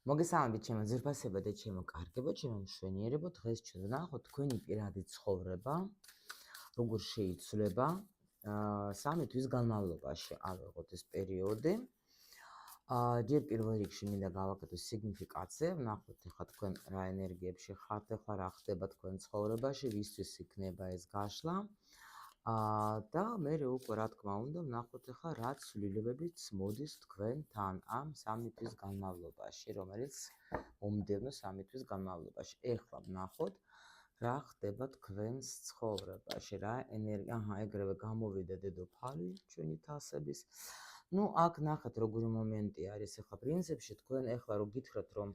მოგესალმებით ჩემო ძვირფასებო და ჩემო კარგებო, ჩემო მშვენიერებო, დღეს ჩვენ ვნახოთ თქვენი პირადი ცხოვრება, როგორ შეიცვლება სამი თვის განმავლობაში, ავიღოთ ეს პერიოდი. ჯერ პირველ რიგში მინდა გავაკეთოთ სიგნიფიკაცია, ვნახოთ ახლა თქვენ რა ენერგიებში ხართ, ახლა რა ხდება თქვენ ცხოვრებაში, ვისთვის იქნება ეს გაშლა. და მე უკვე რა თქმა უნდა ვნახოთ ახლა რა ცვლილებებიც მოდის თქვენთან ამ სამი თვის განმავლობაში, რომელიც მომდევნო სამი თვის განმავლობაში. ეხლა ვნახოთ რა ხდება თქვენს ცხოვრებაში, რა ენერგია, ეგრევე გამოვიდა დედოფალი ჩვენი თასების. ნუ აქ ნახეთ როგორი მომენტი არის ახლა პრინციპში თქვენ ახლა რო გითხრათ რომ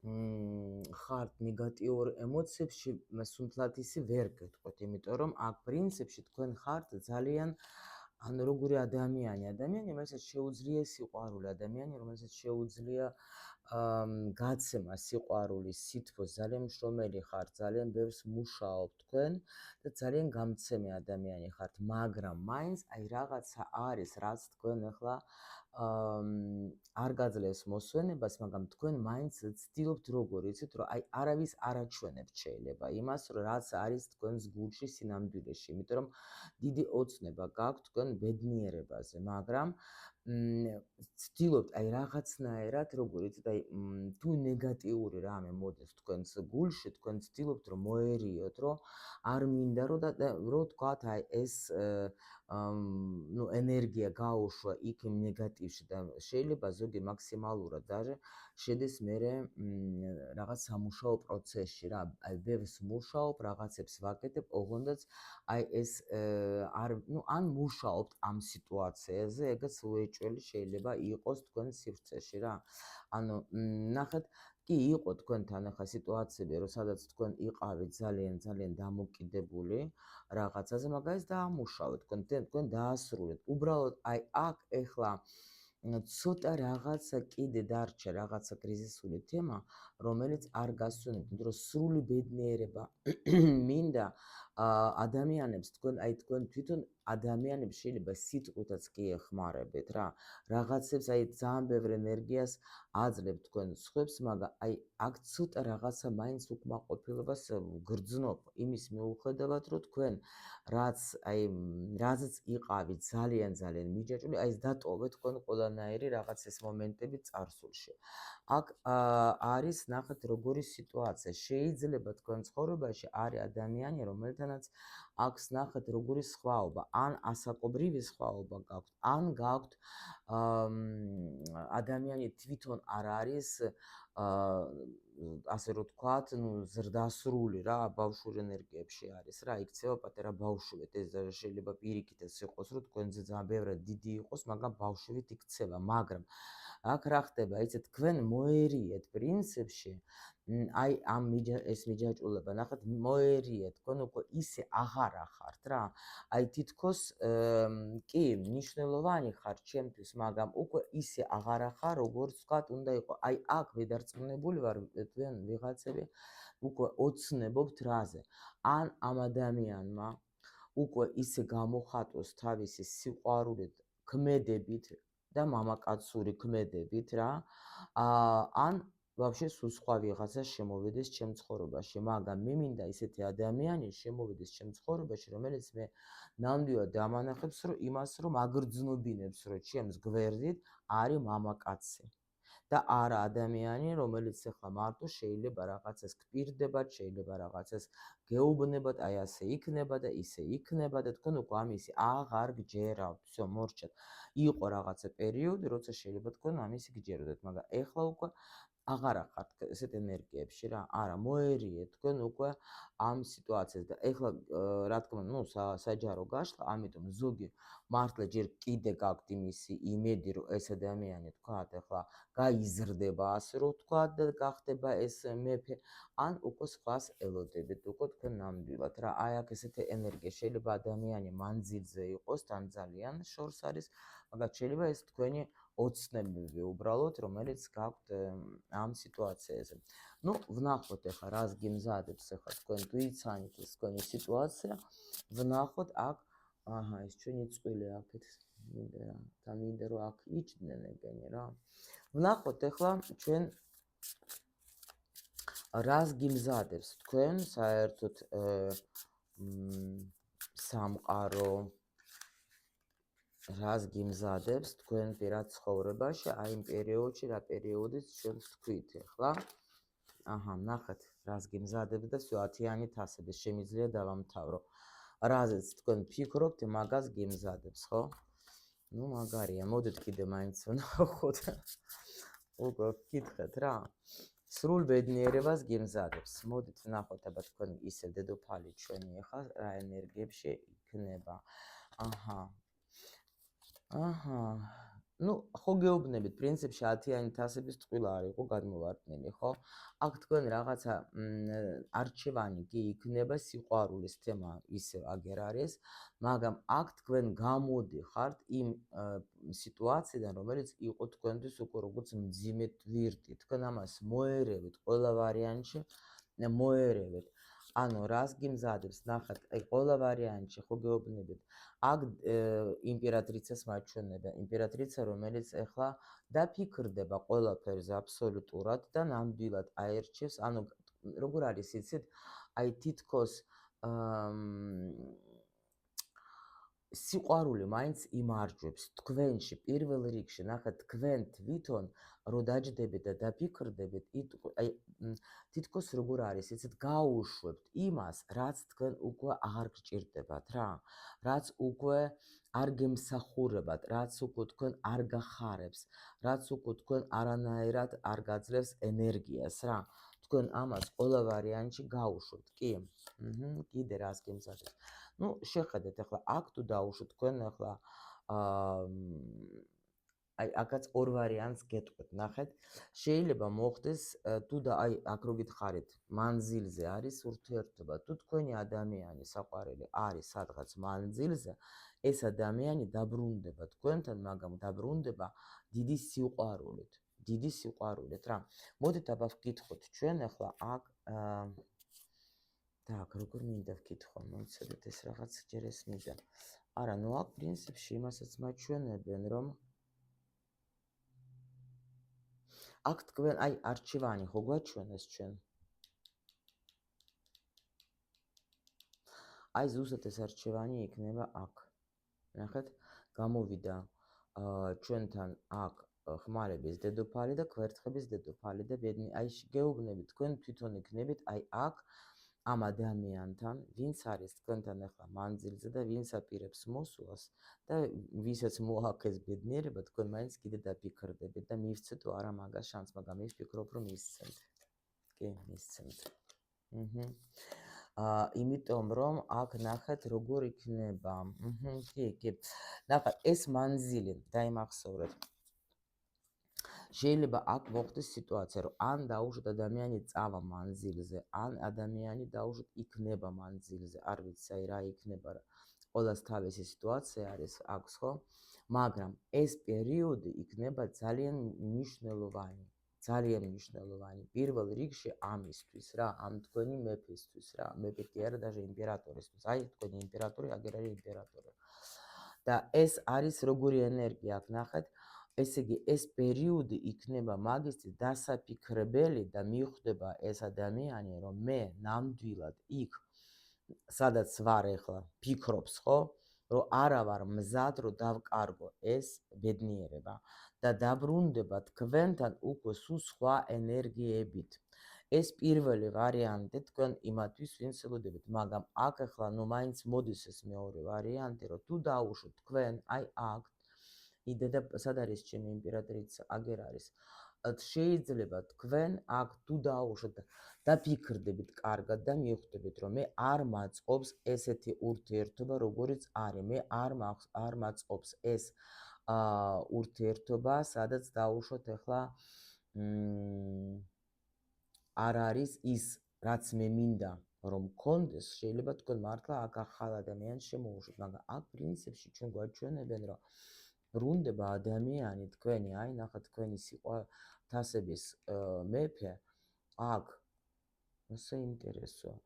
ხართ ნეგატიურ ემოციებში, სუნთლად ისი ვერ გეტყვით, იმიტომ რომ აქ პრინციპში თქვენ ხართ ძალიან ანუ როგორი ადამიანი, რომელსაც შეუძლია სიყვარული, ადამიანი, რომელსაც შეუძლია გაცემა სიყვარულის, სითბოს, ძალიან მშრომელი ხართ, ძალიან ბევრს მუშაობთ თქვენ და ძალიან გამცემი ადამიანი ხართ, მაგრამ მაინც აი რაღაცა არის, რაც თქვენ ახლა არ გაძლევს მოსვენებას, მაგრამ თქვენ მაინც ცდილობთ როგორ იცით, რომ აი არავის არ აჩვენებთ შეიძლება იმას, რომ რაც არის თქვენს გულში სინამდვილეში, იმიტომ რომ დიდი ოცნება გაქვთ თქვენ ბედნიერებაზე, მაგრამ ცდილობთ აი რაღაცნაირად, როგორ იცით, აი თუ ნეგატიური რამე მოდის თქვენს გულში, თქვენ ცდილობთ რომ მოერიოთ, რომ არ მინდა რომ თქვათ აი ეს ნუ ენერგია გაუშვა იქ ნეგატივში და შეიძლება ზოგი მაქსიმალურად даже შედეს მერე რაღაც სამუშაო პროცესში რა, აი ბევრს მუშაობ, რაღაცებს ვაკეთებ, ოღონდაც აი ეს ან მუშაობთ ამ სიტუაციაზე, ეგაც უეჭველი შეიძლება იყოს თქვენ სივრცეში რა. ანუ ნახეთ, კი იყო თქვენთან ახლა სიტუაციები, რომ სადაც თქვენ იყავით ძალიან დამოკიდებული რაღაცაზე, მაგრამ ეს დაამუშავეთ, თქვენ დაასრულეთ. უბრალოდ აი აქ ახლა ცოტა რაღაცა კიდე დარჩა, რაღაცა კრიზისული თემა, რომელიც არ გასვენებთ, იმიტომ რომ სრული ბედნიერება მინდა ადამიანებს თქვენ თვითონ ადამიანებს შეიძლება სიტყვითაც კი ეხმარებით რა. რაღაცებს აი ძალიან ბევრ ენერგიას აძლევთ თქვენ სხვებს, მაგრამ აი აქ ცოტა რაღაცა მაინც უკმაყოფილებას გრძნობ იმის მიუხედავად, რომ თქვენ რაზეც იყავით ძალიან მიჯაჭვული, აი ეს დატოვეთ თქვენ ყველანაირი რაღაც ეს მომენტები წარსულში. აქ არის ნახეთ როგორი სიტუაცია. შეიძლება თქვენ ცხოვრებაში არის ადამიანი, რომელთანაც აქვს ნახეთ როგორი სხვაობა, ან ასაკობრივი სხვაობა გაქვთ, ან გაქვთ ადამიანი თვითონ არ არის ასე რომ თქვათ, ზრდასრული რა, ბავშვურ ენერგიებში არის რა, იქცევა პატარა ბავშვით, ეს შეიძლება პირიქით ეს იყოს, რომ თქვენზე ძალიან ბევრად დიდი იყოს, მაგრამ ბავშვით იქცევა, მაგრამ აქ რა ხდება, იცით, თქვენ მოერიეთ პრინციპში, აი ამ ეს მიჯაჭვულება, ნახეთ, მოერიეთ, თქვენ უკვე ისე აღარ ახართ რა, აი თითქოს კი, მნიშვნელოვანი ხარ ჩემთვის, მაგრამ უკვე ისე აღარ ახარ, როგორც ვთქვათ, უნდა იყო. აი აქ ვიდარწმუნებული ვარ, თქვენ ვიღაცები უკვე ოცნებობთ რაზე. ან ამ ადამიანმა უკვე ისე გამოხატოს თავისი სიყვარულით, ქმედებით და მამაკაცური ქმედებით რა, ან ვაფშე სულ სხვა ვიღაცა შემოვიდეს ჩემ ცხოვრებაში, მაგრამ მე მინდა ისეთი ადამიანი შემოვიდეს ჩემ ცხოვრებაში, რომელიც მე ნამდვილად დამანახებს რომ აგრძნობინებს, რომ ჩემს გვერდით არის მამაკაცი. და არა ადამიანი, რომელიც ახლა მარტო შეიძლება რაღაცას გპირდებათ, შეიძლება რაღაცას გეუბნებათ, აი ასე იქნება და ისე იქნება და თქვენ უკვე ამისი აღარ გჯერავთ, всё, მორჩათ. იყო რაღაცა პერიოდი, როცა შეიძლება თქვენ ამისი გჯეროდეთ, მაგრამ ეხლა უკვე აღარ ახართ ესეთ ენერგიებში რა, არა, მოერიეთ თქვენ უკვე ამ სიტუაციას და ეხლა რა თქმა უნდა, საჯარო გაშლა, ამიტომ ზოგი მართლა ჯერ კიდე გაქვთ იმისი იმედი, რომ ეს ადამიანი თქვათ ახლა გაიზრდება, ასე რომ თქვათ და გახდება ეს მეფე, ან უკვე სხვას ელოდებით, უკვე თქვენ ნამდვილად რა, აი აქ ესეთი ენერგია შეიძლება ადამიანი მანძილზე იყოს, თან ძალიან შორს არის, მაგრამ შეიძლება ეს თქვენი ოცნებები უბრალოდ, რომელიც გაქვთ ამ სიტუაციაზე. ნუ ვნახოთ ახლა რას გიმზადებს ახლა თქვენ თვითცანით ეს თქვენი სიტუაცია. ვნახოთ აქ, ეს ჩვენი წვილი აქეთ მინდა რომ აქ იჭდნენ ეგენი რა. ვნახოთ ახლა ჩვენ რას გიმზადებს თქვენ საერთოდ სამყარო რას გიმზადებს თქვენ პირად ცხოვრებაში, აი იმ პერიოდში, რა პერიოდიც ჩვენ ვთქვით ახლა. აჰა, ნახეთ, რას გიმზადებს და всё 10-იანი თასები შემიძლია დავამთავრო. რაზეც თქვენ ფიქრობთ, მაგას გიმზადებს, ხო? ნუ მაგარია, მოდით კიდე მაინც ვნახოთ. უკვე ვკითხეთ რა. სრულ ბედნიერებას გიმზადებს. მოდით ვნახოთ, აბა თქვენ ისე დედოფალი ჩვენი ახლა რა ენერგიებში იქნება. აჰა. ნუ ხო გეუბნებით, პრინციპში 10-იანი თასების ტყუილა არ იყო გადმოვარდნილი, ხო? აქ თქვენ რაღაცა არჩევანი კი იქნება, სიყვარულის თემა ისე აგერ არის, მაგრამ აქ თქვენ გამოდიხართ იმ სიტუაციიდან, რომელიც იყო თქვენთვის უკვე როგორც მძიმე ტვირთი. თქვენ ამას მოერევით ყველა ვარიანტში, მოერევით. ანუ რას გიმზადებს, ნახეთ, აი ყველა ვარიანტში ხო გეუბნებით. აქ იმპერატრიცას მაჩვენებია, იმპერატრიცა, რომელიც ახლა დაფიქრდება ყველაფერზე აბსოლუტურად და ნამდვილად აერჩევს, ანუ როგორ არის იცით, აი თითქოს სიყვარული მაინც იმარჯვებს თქვენში პირველ რიგში, ნახეთ, თქვენ თვითონ რო დაჯდებით და დაფიქრდებით, აი თითქოს როგორ არის, იცით, გაუშვებთ იმას, რაც თქვენ უკვე აღარ გჭირდებათ რა, რაც უკვე არ გემსახურებათ, რაც უკვე თქვენ არ გახარებს, რაც უკვე თქვენ არანაირად არ გაძლევს ენერგიას რა. თქვენ ამას ყველა ვარიანტში გაუშვებთ, კი? კიდე რას გემზადებს? ნუ შეხედეთ ახლა აქ თუ დაუშვოთ თქვენ ახლა აი აქაც ორ ვარიანტს გეტყვით, ნახეთ. შეიძლება მოხდეს თუ და აი აქ რო გითხარით, მანძილზე არის ურთიერთობა, თუ თქვენი ადამიანი საყვარელი არის სადღაც მანძილზე, ეს ადამიანი დაბრუნდება თქვენთან, მაგრამ დაბრუნდება დიდი სიყვარულით, დიდი სიყვარულით რა. მოდით აბა ვკითხოთ ჩვენ ახლა აქ так, როგორ მინდა ვკითხო, მოიცადეთ ეს რაღაც ჯერ ეს მინდა. არა, ნუ აქ პრინციპში იმასაც მაჩვენებენ, რომ აქ თქვენ აი არჩევანი ხო გვაჩვენეს ჩვენ. აი ზუსტად ეს არჩევანი იქნება აქ. ნახეთ, გამოვიდა ჩვენთან აქ ხმარების დედოფალი და კვერცხების დედოფალი და ბედნი. აი გეუბნებით, თქვენ თვითონ იქნებით აი აქ ამ ადამიანთან, ვინც არის თქვენთან ახლა მანძილზე და ვინც აპირებს მოსვლას და ვისაც მოაქეს ბედნიერება, თქვენ მაინც კიდე დაფიქრდებით და მივცეთ თუ არა მაგას შანსს, მაგრამ ის ფიქრობ რომ მისცემთ. კი, მისცემთ. იმიტომ რომ აქ ნახეთ როგორ იქნება. კი. ნახეთ, ეს მანძილი დაიმახსოვრეთ. შეიძლება აქ მოხდეს სიტუაცია, რომ ან დაუშვათ ადამიანი წავა მანძილზე, ან ადამიანი დაუშვათ იქნება მანძილზე, არ ვიცი აი რა იქნება რა. ყველას თავისი სიტუაცია არის აქვს, ხო? მაგრამ ეს პერიოდი იქნება ძალიან მნიშვნელოვანი. ძალიან მნიშვნელოვანი. პირველ რიგში ამისთვის რა, ამ თქვენი მეფისთვის რა, მეფე კი არა, даже იმპერატორისთვის. აი თქვენი იმპერატორი, აგერ არის იმპერატორი. და ეს არის როგორი ენერგია აქ ნახეთ. ესე იგი, ეს პერიოდი იქნება მაგისტრის დასაფიქრებელი და მიხვდება ეს ადამიანი, რომ მე ნამდვილად იქ, სადაც ვარ ახლა, ფიქრობს, ხო? რომ არა ვარ მზად, რომ დავკარგო ეს ბედნიერება და დაბრუნდება თქვენთან უკვე სულ სხვა ენერგიებით. ეს პირველი ვარიანტი თქვენ იმათვის ვინც ელოდებით, მაგრამ აქ ახლა ნუ მაინც მოდის ეს მეორე ვარიანტი, რომ თუ დაუშვოთ თქვენ აი აქ იდედა სად არის ჩემი იმპერატრიცა, აგერ არის. შეიძლება თქვენ აქ თუ დაუშვოთ და დაფიქრდებით კარგად და მიხვდებით, რომ მე არ მაწყობს ესეთი ურთიერთობა, როგორიც არის. მე არ მაწყობს ეს ურთიერთობა, სადაც დაუშვოთ ახლა არ არის ის, რაც მე მინდა რომ მქონდეს, შეიძლება თქვენ მართლა აქ ახალ ადამიანს შემოუშვით, მაგრამ აქ პრინციპში ჩვენ გვაჩვენებენ, რომ ბრუნდება ადამიანი თქვენი, აი ნახეთ თქვენი თასების მეფე აქ ასე ინტერესოა.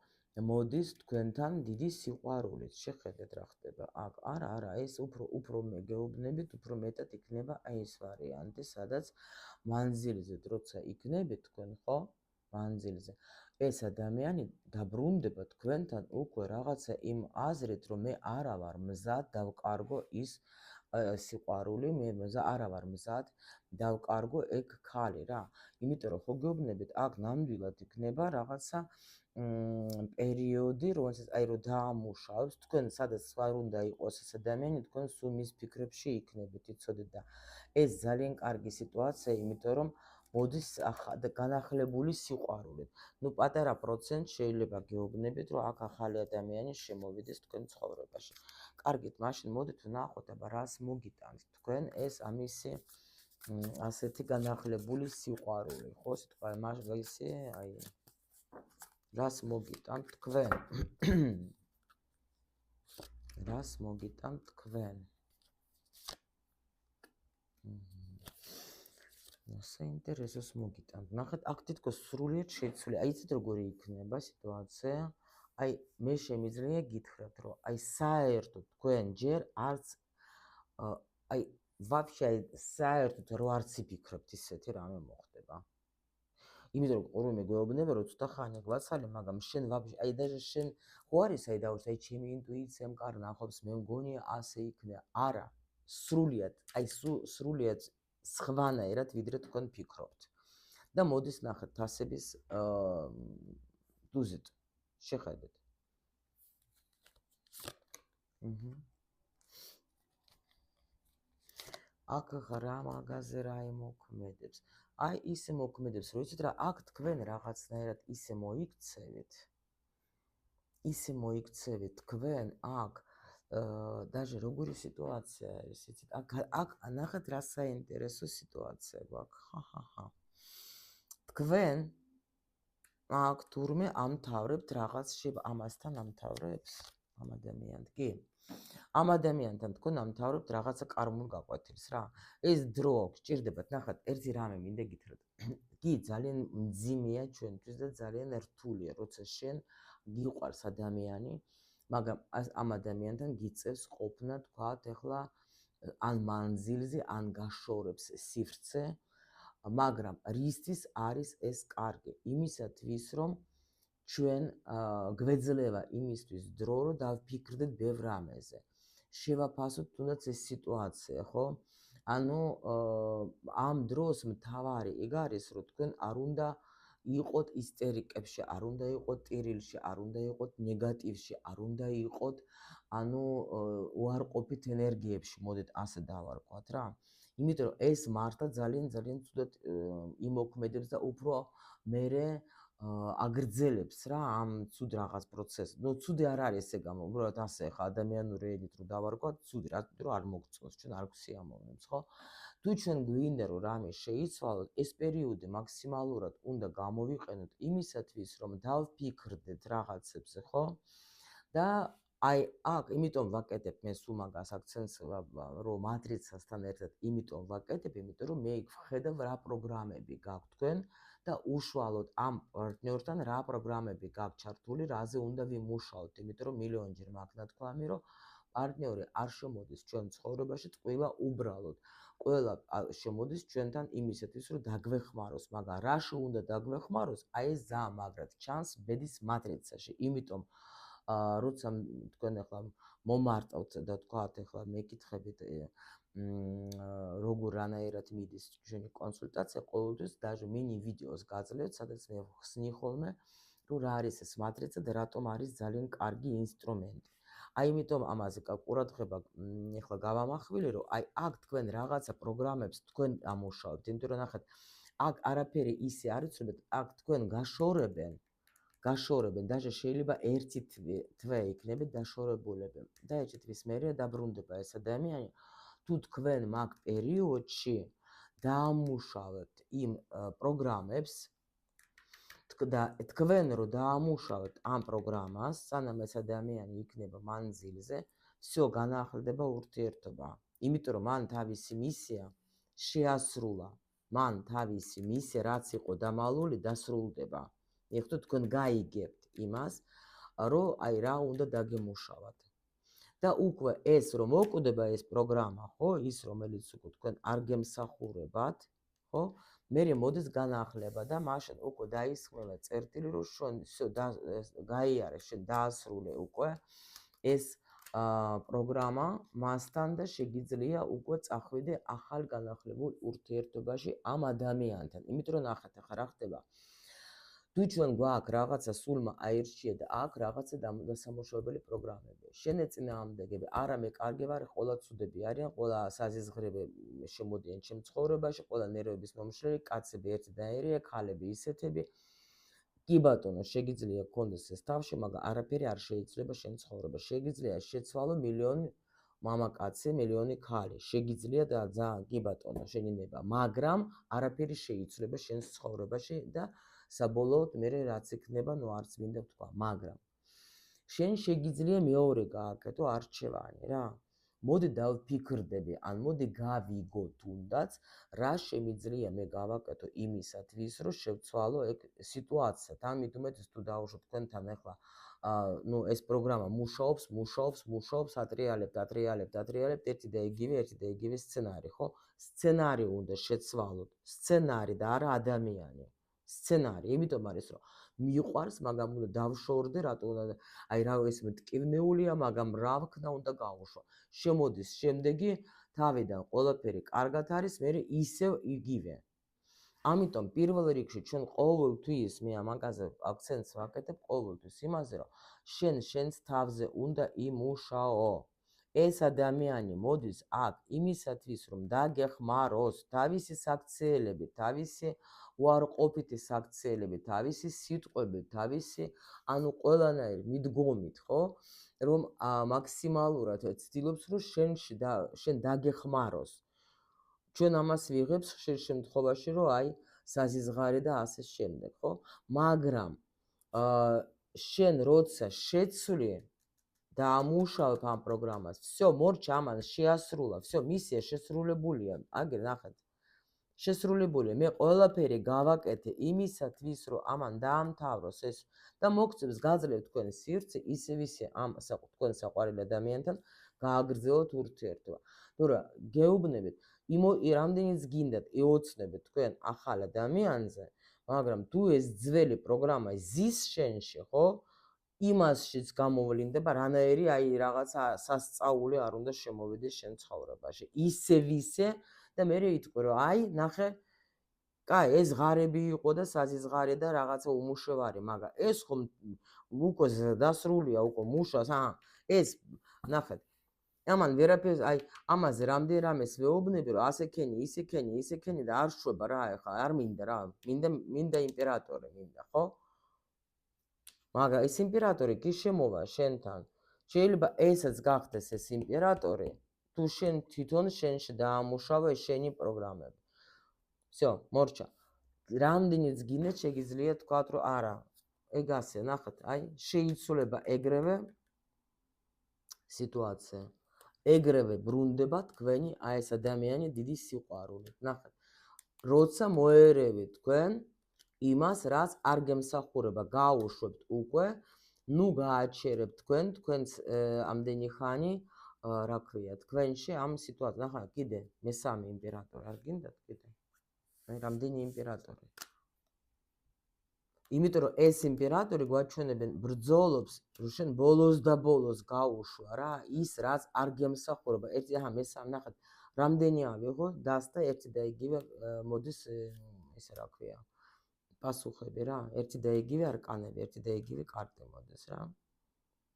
მოდის თქვენთან დიდი სიყვარულით, შეხედეთ რა ხდება აქ. არა, ეს უფრო მე გეუბნებით, უფრო მეტად იქნება აი ეს ვარიანტი, სადაც მანძილზე როცა იქნებით თქვენ, ხო? მანძილზე. ეს ადამიანი დაბრუნდება თქვენთან უკვე რაღაცა იმ აზრით, რომ მე არა ვარ მზად დავკარგო ის სიყვარული, მე არა ვარ მზად დავკარგო ეგ ქალი რა. იმიტომ რომ ხო გეუბნებით, აქ ნამდვილად იქნება რაღაცა პერიოდი, რომელსაც აი რომ დაამუშავებს, თქვენ სადაც სხვა უნდა იყოს ეს ადამიანი, თქვენ სულ მის ფიქრებში იქნებით, იცოდეთ და ეს ძალიან კარგი სიტუაცია, იმიტომ რომ მოდის განახლებული სიყვარულით. ნუ პატარა პროცენტ შეიძლება გეუბნებით, რომ აქ ახალი ადამიანი შემოვიდეს თქვენ ცხოვრებაში. კარგით, მაშინ მოდით ვნახოთ, აბა რას მოგიტანთ თქვენ ეს ამისი ასეთი განახლებული სიყვარული, ხო, სიტყვა მაგისი, აი რას მოგიტანთ თქვენ? რას მოგიტანთ თქვენ? საინტერესოს მოგიტანთ. ნახეთ, აქ თითქოს სრულიად შეცვლილი. აი იცით როგორი იქნება სიტუაცია? აი მე შემიძლია გითხრათ, რომ აი საერთოდ თქვენ ჯერ არც აი ვაფშე საერთოდ რო არც იფიქრებთ ისეთი რამე მოხდება. იმიტომ რომ ყოველმე გვეუბნება რომ ცოტა ხანი გვაცალე, მაგრამ შენ ვაფშე აი და შენ ხო არის აი დავუშვი, აი ჩემი ინტუიცია მყარ ნახობს, მე მგონია ასე იქნება. არა, სრულიად, აი სრულიად სხვანაირად ვიდრე თქვენ ფიქრობთ. და მოდის ნახეთ თასების დუზით შეხედეთ. აქ რა მაგაზე რა იმოქმედებს. აი ისე მოქმედებს, რომ იცით რა, აქ თქვენ რაღაცნაირად ისე მოიქცევით თქვენ აქ даже როგორი სიტუაცია არის, იცით? აქ ნახეთ რა საინტერესო სიტუაცია გვაქვს. თქვენ აქ თურმე ამთავრებთ რაღაც ამასთან ამთავრებს ამ ადამიანთან, კი? ამ ადამიანთან თქვენ ამთავრებთ რაღაცა კარმულ გაკვეთილს რა. ეს დრო გჭირდებათ, ნახეთ, ერთი რამე მინდა გითხრათ. კი, ძალიან მძიმეა ჩვენთვის და ძალიან რთულია, როცა შენ გიყვარს ადამიანი, მაგრამ ამ ადამიანთან გიწევს ყოფნა, თქვათ, ეხლა ან მანძილზე, ან გაშორებს სივრცე, მაგრამ რისთვის არის ეს კარგი? იმისათვის, რომ ჩვენ გვეძლევა იმისთვის დრო, რომ დავფიქრდეთ ბევრ რამეზე. შევაფასოთ თუნდაც ეს სიტუაცია, ხო? ანუ ამ დროს მთავარი ეგ არის, რომ თქვენ არ უნდა იყოთ ისტერიკებში, არ უნდა იყოთ ტირილში, არ უნდა იყოთ ნეგატივში, არ უნდა იყოთ ანუ უარყოფით ენერგიებში, მოდით ასე დავარქვათ რა. იმიტომ რომ ეს მართლა ძალიან ცუდად იმოქმედებს და უფრო მერე აგრძელებს რა ამ ცუდ რაღაც პროცესს. ნუ ცუდი არ არის ესე გამო, უბრალოდ ასე ხა ადამიანური ენით რო დავარქვათ, ცუდი, რატომ რომ არ მოგწონს, ჩვენ არ გვსიამოვნებს, ხო? თუ ჩვენ გვინდა რომ რამე შეიცვალოთ, ეს პერიოდი მაქსიმალურად უნდა გამოვიყენოთ იმისათვის, რომ დავფიქრდეთ რაღაცებზე, ხო? და აი აქ იმიტომ ვაკეთებ მე სულ მაგას აქცენტს, რომ მატრიცასთან ერთად იმიტომ ვაკეთებ, იმიტომ რომ მე ვხედავ რა პროგრამები გაქვთ თქვენ და უშუალოდ ამ პარტნიორთან რა პროგრამები გაქვთ ჩართული, რაზე უნდა ვიმუშაოთ, იმიტომ რომ მილიონჯერ მაქვს ნათქვამი, რომ პარტნიორი არ შემოდის ჩვენ ცხოვრებაში ტყუილა უბრალოდ. ყველა შემოდის ჩვენთან იმისათვის, რომ დაგვეხმაროს, მაგრამ რაში უნდა დაგვეხმაროს, აი ეს ძალიან მაგრად ჩანს ბედის მატრიცაში. იმიტომ როცა თქვენ ახლა მომარტავთ და თქვათ ახლა მეკითხებით როგორ რანაირად მიდის ჩვენი კონსულტაცია, ყოველთვის даже მინი ვიდეოს გაძლევთ, სადაც მე ხსნი ხოლმე, რომ რა არის ეს მატრიცა და რატომ არის ძალიან კარგი ინსტრუმენტი. აი იმიტომ ამაზე ყურადღება ახლა გავამახვილე, რომ აი აქ თქვენ რაღაცა პროგრამებს თქვენ ამუშავებთ, იმიტომ რომ ნახეთ, აქ არაფერი ისე არ იცნობთ, აქ თქვენ გაშორებენ, даже შეიძლება ერთი თვე იქნებით დაშორებულები. და ეჭვთვის მერე დაბრუნდება ეს ადამიანი, თუ თქვენ მაგ პერიოდში დაამუშავებთ იმ პროგრამებს და თქვენ რო დაამუშავებთ ამ პროგრამას, სანამ ეს ადამიანი იქნება მანძილზე, всё განახლდება ურთიერთობა. იმიტომ რომ მან თავისი მისია შეასრულა. მან თავისი მისია, რაც იყო დამალული, დასრულდება. ეხლა თქვენ გაიგებთ იმას, რომ აი რა უნდა დაგემუშავათ. და უკვე ეს რომ მოკვდება ეს პროგრამა, ხო, ის რომელიც უკვე თქვენ არ გემსახურებათ, ხო? მერე მოდის განახლება და მაშინ უკვე დაისხმება წერტილი, რომ გაიარე, შენ დაასრულე უკვე ეს პროგრამა მასთან და შეგიძლია უკვე წახვიდე ახალ განახლებულ ურთიერთობაში ამ ადამიანთან. იმიტომ რომ ნახეთ, ახლა რა ხდება? თუ ჩვენ გვაქვს რაღაცა სულმა აირჩია და აქ რაღაცა დასამუშავებელი პროგრამები. შენ ეწინააღმდეგები, არა მე კარგი ვარ, ყველა ცუდები არიან, ყველა საზიზღრები შემოდიან ჩემ ცხოვრებაში, ყველა ნერვების მომშლელი, კაცები ერთდაერია, ქალები ისეთები. კი ბატონო, შეგიძლია გქონდეს ეს თავში, მაგრამ არაფერი არ შეიძლება შენ ცხოვრებაში. შეგიძლია შეცვალო მილიონი მამაკაცი, მილიონი ქალი. შეგიძლია და ძალიან კი ბატონო, შენინება, მაგრამ არაფერი შეიძლება შენ ცხოვრებაში და საბოლოოდ მე რაც იქნება, ნუ არც მინდა ვთქვა, მაგრამ შენ შეგიძლია მეორე გააკეთო არჩევანი რა. მოდი დავფიქრდები, ან მოდი გავიგო თუნდაც, რა შემიძლია მე გავაკეთო იმისათვის, რომ შევცვალო ეგ სიტუაციად. ამით უმეტეს თუ დავუშვო თქვენთან ახლა, ნუ ეს პროგრამა მუშაობს, ატრიალებთ ერთი და იგივე სცენარი, ხო? სცენარი უნდა შეცვალოთ, სცენარი და არა ადამიანი. სცენარი, იმიტომ არის, რომ მიყვარს, მაგრამ უნდა დავშორდე, რატო უნდა აი რა ეს მტკივნეულია, მაგრამ რა ვქნა უნდა გავუშვა. შემოდის შემდეგი თავიდან ყველაფერი კარგად არის, მე ისევ იგივე. ამიტომ პირველ რიგში ჩვენ ყოველთვის მე ამაზე აქცენტს ვაკეთებ ყოველთვის იმაზე, რომ შენს თავზე უნდა იმუშაო. ეს ადამიანი მოდის აქ იმისათვის, რომ დაგეხმაროს თავისი საქციელებით, თავისი უარყოფითი საქციელებით, თავისი სიტყვებით, თავისი ანუ ყველანაირ მიდგომით, ხო? რომ მაქსიმალურად ცდილობს, რომ შენ დაგეხმაროს. ჩვენ ამას ვიღებთ ხშირ შემთხვევაში, რომ აი საზიზღარე და ასე შემდეგ, ხო? მაგრამ შენ როცა შეცვლი და ამუშავებ ამ პროგრამას, всё, მორჩა ამან შეასრულა, всё, მისია შესრულებულია. აგერ ნახეთ. შესრულებულია. მე ყველაფერი გავაკეთე იმისათვის, რომ ამან დაამთავროს ეს და მოგწევს გაძლევ თქვენ სივრცე, ისევ ამ თქვენ საყვარელ ადამიანთან გააგრძელოთ ურთიერთობა. ნუ რა, გეუბნებით, რამდენიც გინდათ ეოცნებით თქვენ ახალ ადამიანზე, მაგრამ თუ ეს ძველი პროგრამა ზის შენში, ხო? იმასშიც გამოვლინდება, რანაირი აი რაღაცა სასწაული არ უნდა შემოვიდეს შენ ცხოვრებაში. ისე და მე იტყვი, რომ აი, ნახე, კაი, ეს ღარები იყო და საზიზღარე და რაღაცა უმუშევარი, მაგრამ ეს ხომ უკვე დასრულია, უკვე მუშავს, ეს ნახეთ. ამან ვერაფერს, აი, ამაზე რამდენ რამეს ვეუბნები, რომ ასე ქენი, ისე ქენი და არ შვება რა, ეხლა არ მინდა რა, მინდა იმპერატორი მინდა, ხო? მაგრამ ეს იმპერატორი კი შემოვა შენთან. შეიძლება ესაც გახდეს ეს იმპერატორი, თუ შენ თვითონ შენში დაამუშავე შენი პროგრამები. всё, მორჩა. რამდენიც გინდათ შეგიძლია თქვათ, რომ არა, ეგ ასე, ნახეთ, აი, შეიცვლება ეგრევე სიტუაცია. ეგრევე ბრუნდება თქვენი აი ეს ადამიანი დიდი სიყვარულით. ნახეთ, როცა მოერევით თქვენ იმას, რაც არ გემსახურება, გაუშვებთ უკვე, ნუ გააჩერებთ თქვენს ამდენი ხანი, რა ქვია, თქვენში ამ სიტუაციას. ნახეთ, კიდე მესამე იმპერატორი არ გინდათ კიდე? აი, რამდენი იმპერატორი? იმიტომ რომ ეს იმპერატორი გვაჩვენებენ ბრძოლობს, რომ შენ ბოლოს და ბოლოს გაუშვა რა, ის რაც არ გემსახურება. მესამე, ნახეთ, რამდენი ავიღო, დასთა ერთი და იგივე მოდის ესე რა ქვია. პასუხები რა, ერთი და იგივე არკანები, ერთი და იგივე კარტი მოდის რა.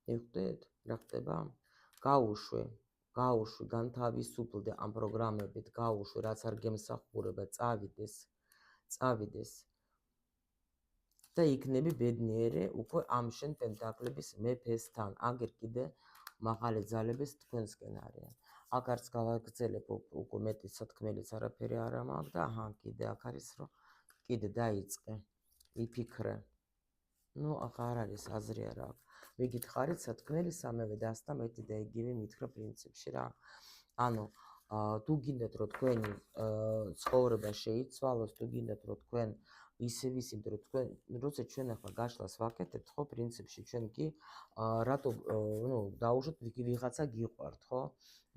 მიხვდეთ, რა ხდება? გაუშვი, განთავისუფლდე ამ პროგრამებით, გაუშვი, რაც არ გემსახურება, წავიდეს. და იქნები ბედნიერი უკვე ამ შენ პენტაკლების მეფესთან. აგერ კიდე მაღალი ძალების თქვენსკენ არიან. აქ არც გავაგრძელებ უკვე მეტი სათქმელიც არაფერი არ მაქვს და კიდე აქ არის რომ კიდე დაიწყე, იფიქრე. ნუ აქ არ არის აზრი არა აქვს. მიგითხარით სათქმელი სამევე დასთა ერთი და იგივე მითხრა პრინციპში რა. ანუ თუ გინდათ რომ თქვენი ცხოვრება შეიცვალოს, თუ გინდათ რომ თქვენ ისევ ისინი რომ თქვენ როცა ჩვენ ახლა გაშლას ვაკეთებთ, ხო, პრინციპში ჩვენ კი რატო ნუ დაუშვოთ ვიღაცა გიყვართ, ხო?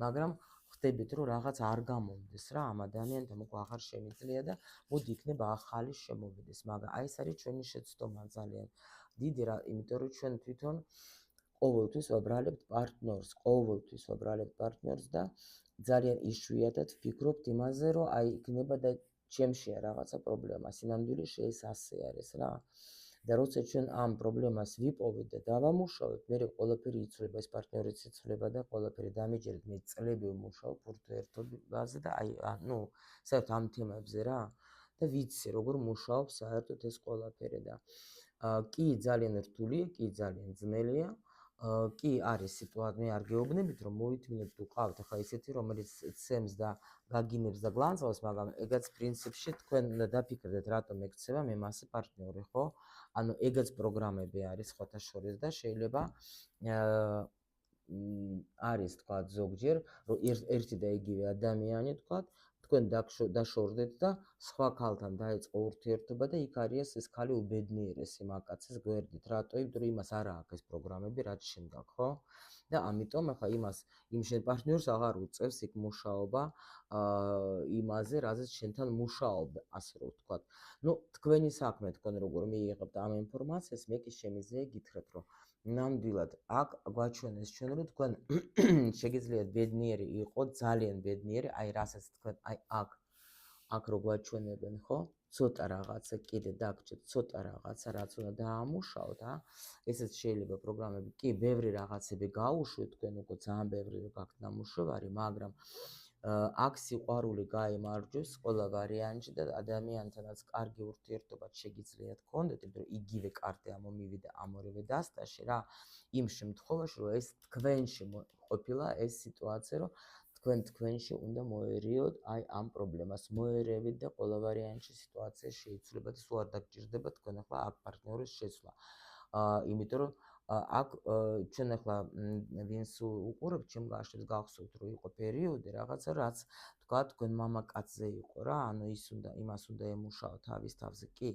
მაგრამ ხდებით რომ რაღაც არ გამომდეს რა ამ ადამიანთან უკვე აღარ შემიძლია და მოდი იქნება ახალი შემოვიდეს, მაგრამ აი ეს არის ჩვენი შეცდომა ძალიან დიდი რა, იმიტომ რომ ჩვენ თვითონ ყოველთვის ვაბრალებთ პარტნიორს და ძალიან იშვიათად ვფიქრობთ იმაზე, რომ აი იქნება და ჩემშია რაღაცა პრობლემა, სინამდვილე ეს ასე არის რა. და როცა ჩვენ ამ პრობლემას ვიპოვეთ და დავამუშავებთ, მერე ყველაფერი იცვლება, ეს პარტნიორიც იცვლება და ყველაფერი დამიჯერეთ, მე წლები ვმუშაობ ურთიერთობაზე და აი ნუ საერთოდ ამ თემებზე რა და ვიცი როგორ მუშაობს საერთოდ ეს ყველაფერი და კი ძალიან რთულია, კი ძალიან ძნელია. კი არის სიტუაცია, მე არ გეუბნებით რომ მოითმინებთ უყავთ ახლა ისეთი რომელიც ცემს და გაგინებს და გლანძღავს, მაგრამ ეგაც პრინციპში თქვენ უნდა დაფიქრდეთ რატომ ეკცევა მე მასე პარტნიორი, ხო? ანუ ეგაც პროგრამები არის სხვათა შორის და შეიძლება არის თქვა ზოგჯერ რომ ერთი და იგივე ადამიანი თქვა თქვენ დაშორდეთ და სხვა ქალთან დაიწყო ურთიერთობა და იქ არის ეს ქალი უბედნიერესი მაკაცის გვერდით. რატო? იმიტომ რომ იმას არ აქვს ეს პროგრამები, რაც შენ გაქვს, ხო? და ამიტომ ახლა იმ შენ პარტნიორს აღარ უწევს იქ მუშაობა იმაზე, რაზეც შენთან მუშაობდა, ასე რომ ვთქვათ. ნუ თქვენი საქმე თქვენ როგორ მიიღებთ ამ ინფორმაციას, მე კი შემიძლია გითხრათ, რომ ნამდვილად აქ გვაჩვენეს ჩვენ რომ თქვენ შეგიძლიათ ბედნიერი იყო, ძალიან ბედნიერი, აი რასაც თქვენ აი აქ რო გვაჩვენებენ, ხო? ცოტა რაღაცა კიდე დაგჭირთ, ცოტა რაღაცა რაც უნდა დაამუშავოთ, ესეც შეიძლება პროგრამები, კი, ბევრი რაღაცები გაუშვით თქვენ უკვე ძალიან ბევრი გაქვთ დამუშავარი, მაგრამ აქ სიყვარული გაიმარჯვებს ყველა ვარიანტში და ადამიანთანაც კარგი ურთიერთობა შეგიძლიათ გქონდეთ, იმიტომ რომ იგივე კარტი ამომივიდა ამ ორივე დასტაში რა, იმ შემთხვევაში რომ ეს თქვენში ყოფილა ეს სიტუაცია, რომ თქვენში უნდა მოერიოთ აი ამ პრობლემას, მოერევით და ყველა ვარიანტში სიტუაცია შეიცვლება და სულ არ დაგჭირდება თქვენ ახლა აქ პარტნიორის შეცვლა. იმიტომ რომ აქ ჩვენ ახლა ვინც უყურებთ ჩემ გაშვებს გახსოვთ რომ იყო პერიოდი რაღაცა რაც თქვა თქვენ მამაკაცზე იყო რა, ანუ იმას უნდა ემუშაო თავის თავზე. კი,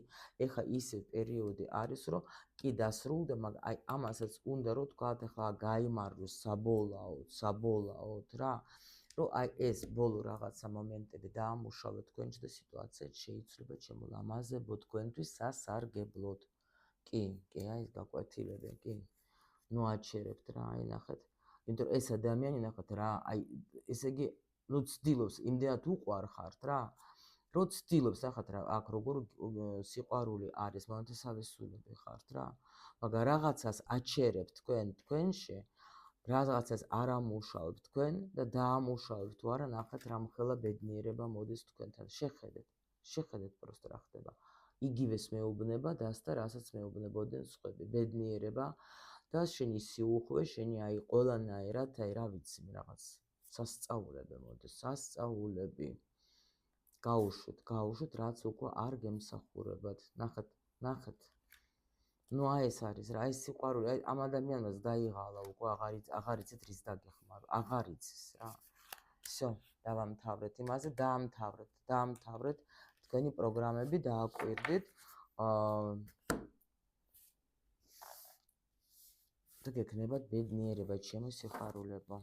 ეხლა ისე პერიოდი არის რომ კი დასრულდა, მაგრამ აი ამასაც უნდა რომ თქვა ახლა გაიმარჯვოს საბოლოოდ რა, რომ აი ეს ბოლო რაღაცა მომენტები დაამუშავეთ თქვენში და სიტუაცია შეიცვლება შემოლამაზებო თქვენთვის სასარგებლოდ. კი, აი ეს გაკვეთილები, კი. ნუ აჩერებთ რა, აი ნახეთ. იმიტომ რომ ეს ადამიანი ნახეთ რა, აი ესე იგი, ნუ ცდილობს, იმდენად უყვარხართ რა, რომ ცდილობს, ნახეთ რა, აქ როგორ სიყვარული არის, მონათესავესულები ხართ რა. მაგრამ რაღაცას აჩერებთ თქვენში, რაღაცას არ ამუშავებთ თქვენ და დაამუშავებთ თუ არა, ნახეთ რა მხელა ბედნიერება მოდის თქვენთან. შეხედეთ პროსტ რა ხდება. იგივეს მეუბნება დასთა, რასაც მეუბნებოდნენ სხვები, ბედნიერება და შენი სიუხვე, შენი აი ყველანაირად, აი რა ვიცი, რაღაც სასწაულები მოდის, სასწაულები. გაუშვით, რაც უკვე არ გემსახურებათ. ნახეთ. ნუ აი ეს არის რა, ეს სიყვარული, აი ამ ადამიანს დაიღალა უკვე აღარ იცით რის დაგეხმარო, აღარ იცის რა. всё, დავამთავრეთ იმაზე, დაამთავრეთ თქვენი პროგრამები დააკვირდით. და გექნებათ ბედნიერება, ჩემო სიხარულებო.